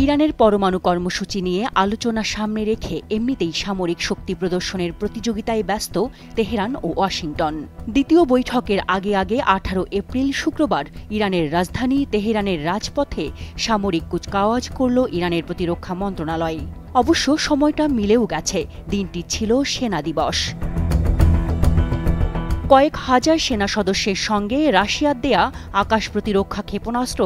ইরানের পরমাণু কর্মসূচি নিয়ে আলোচনা সামনে রেখে এমনিতেই সামরিক শক্তি প্রদর্শনের প্রতিযোগিতায় ব্যস্ত তেহরান ও ওয়াশিংটন। দ্বিতীয় বৈঠকের আগে 18 এপ্রিল শুক্রবার ইরানের রাজধানী তেহরানের রাজপথে সামরিক কুচকাওয়াজ করল ইরানের প্রতিরক্ষা মন্ত্রণালয়। অবশ্য সময়টা মিলেও গেছে, দিনটি ছিল সেনা দিবস। কয়েক হাজার সেনা সদস্যের সঙ্গে রাশিয়ার দেয়া আকাশ প্রতিরক্ষা ক্ষেপণাস্ত্র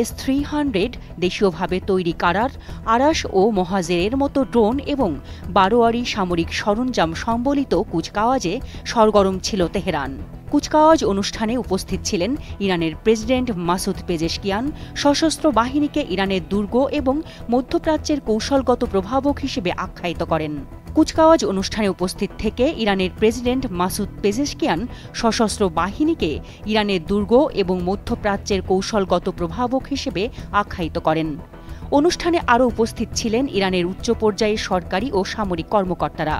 S-300, দেশীয়ভাবে তৈরি কারার, আরাস ও মহাজেরের মতো ড্রোন এবং বারোয়ারি সামরিক সরঞ্জাম সম্বলিত কুচকাওয়াজে সরগরম ছিল তেহরান। কুচকাওয়াজ অনুষ্ঠানে উপস্থিত ছিলেন ইরানের প্রেসিডেন্ট মাসুদ পেজেশকিয়ান। সশস্ত্র বাহিনীকে ইরানের দুর্গ এবং মধ্যপ্রাচ্যের কৌশলগত প্রভাবক হিসেবে আখ্যায়িত করেন। কুচকাওয়াজ অনুষ্ঠানে উপস্থিত থেকে ইরানের প্রেসিডেন্ট মাসুদ পেজেশকিয়ান সশস্ত্র বাহিনীকে ইরানের দুর্গ এবং মধ্যপ্রাচ্যের কৌশলগত প্রভাবক হিসেবে আখ্যায়িত করেন। অনুষ্ঠানে আরও উপস্থিত ছিলেন ইরানের উচ্চ পর্যায়ের সরকারি ও সামরিক কর্মকর্তারা।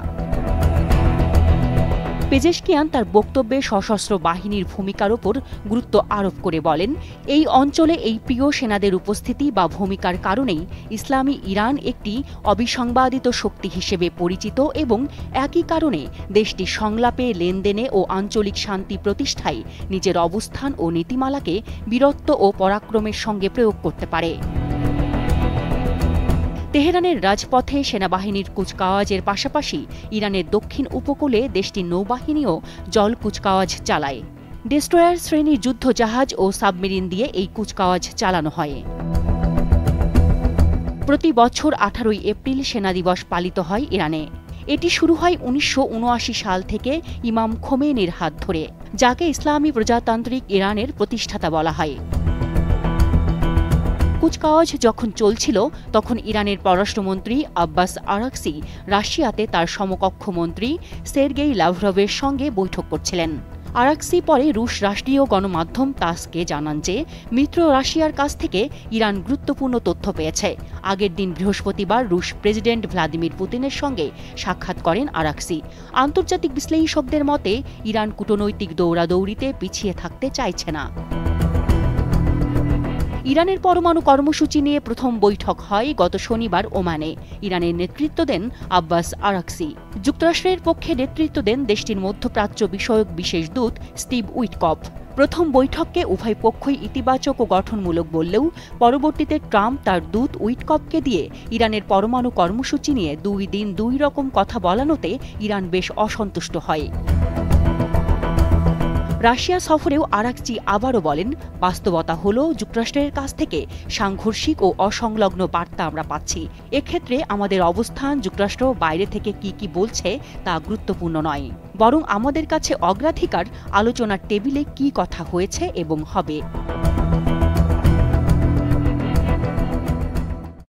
পেজেশকিয়ান তার বক্তব্যে সশস্ত্র বাহিনীর ভূমিকার ওপর গুরুত্ব আরোপ করে বলেন, এই অঞ্চলে এই প্রিয় সেনাদের উপস্থিতি বা ভূমিকার কারণেই ইসলামী ইরান একটি অবিসংবাদিত শক্তি হিসেবে পরিচিত এবং একই কারণে দেশটি সংলাপে, লেনদেনে ও আঞ্চলিক শান্তি প্রতিষ্ঠায় নিজের অবস্থান ও নীতিমালাকে বীরত্ব ও পরাক্রমের সঙ্গে প্রয়োগ করতে পারে। তেহরানের রাজপথে সেনাবাহিনীর কুচকাওয়াজের পাশাপাশি ইরানের দক্ষিণ উপকূলে দেশটির নৌবাহিনীও জল কুচকাওয়াজ চালায়। ডেস্ট্রয়ার শ্রেণীর যুদ্ধজাহাজ ও সাবমেরিন দিয়ে এই কুচকাওয়াজ চালানো হয়। প্রতি বছর 18 এপ্রিল সেনা দিবস পালিত হয় ইরানে। এটি শুরু হয় 1979 সাল থেকে ইমাম খোমেনির হাত ধরে, যাকে ইসলামী প্রজাতান্ত্রিক ইরানের প্রতিষ্ঠাতা বলা হয়। কুচকাওয়াজ যখন চলছিল তখন ইরানের পররাষ্ট্রমন্ত্রী আব্বাস আরাকচি রাশিয়াতে তার সমকক্ষ মন্ত্রী সের্গেই লাভরভের সঙ্গে বৈঠক করছিলেন। আরাকচি পরে রুশ রাষ্ট্রীয় গণমাধ্যম তাসকে জানান যে মিত্র রাশিয়ার কাছ থেকে ইরান গুরুত্বপূর্ণ তথ্য পেয়েছে। আগের দিন বৃহস্পতিবার রুশ প্রেসিডেন্ট ভ্লাদিমির পুতিনের সঙ্গে সাক্ষাৎ করেন আরাকচি। আন্তর্জাতিক বিশ্লেষকদের মতে ইরান কূটনৈতিক দৌড়াদৌড়িতে পিছিয়ে থাকতে চাইছে না। ইরানের পরমাণু কর্মসূচি নিয়ে প্রথম বৈঠক হয় গত শনিবার ওমানে। ইরানের নেতৃত্ব দেন আব্বাস আরাকচি। যুক্তরাষ্ট্রের পক্ষে নেতৃত্ব দেন দেশটির মধ্যপ্রাচ্য বিষয়ক বিশেষ দূত স্টিভ উইটকফ। প্রথম বৈঠককে উভয় পক্ষই ইতিবাচক ও গঠনমূলক বললেও পরবর্তীতে ট্রাম্প তার দূত উইটকফকে দিয়ে ইরানের পরমাণু কর্মসূচি নিয়ে 2 দিন 2 রকম কথা বলানোতে ইরান বেশ অসন্তুষ্ট হয়। রাশিয়া সফরেও আরাকচি আবারও বলেন, বাস্তবতা হল যুক্তরাষ্ট্রের কাছ থেকে সাংঘর্ষিক ও অসংলগ্ন বার্তা আমরা পাচ্ছি। এক্ষেত্রে আমাদের অবস্থান যুক্তরাষ্ট্র বাইরে থেকে কি বলছে তা গুরুত্বপূর্ণ নয়, বরং আমাদের কাছে অগ্রাধিকার আলোচনার টেবিলে কি কথা হয়েছে এবং হবে।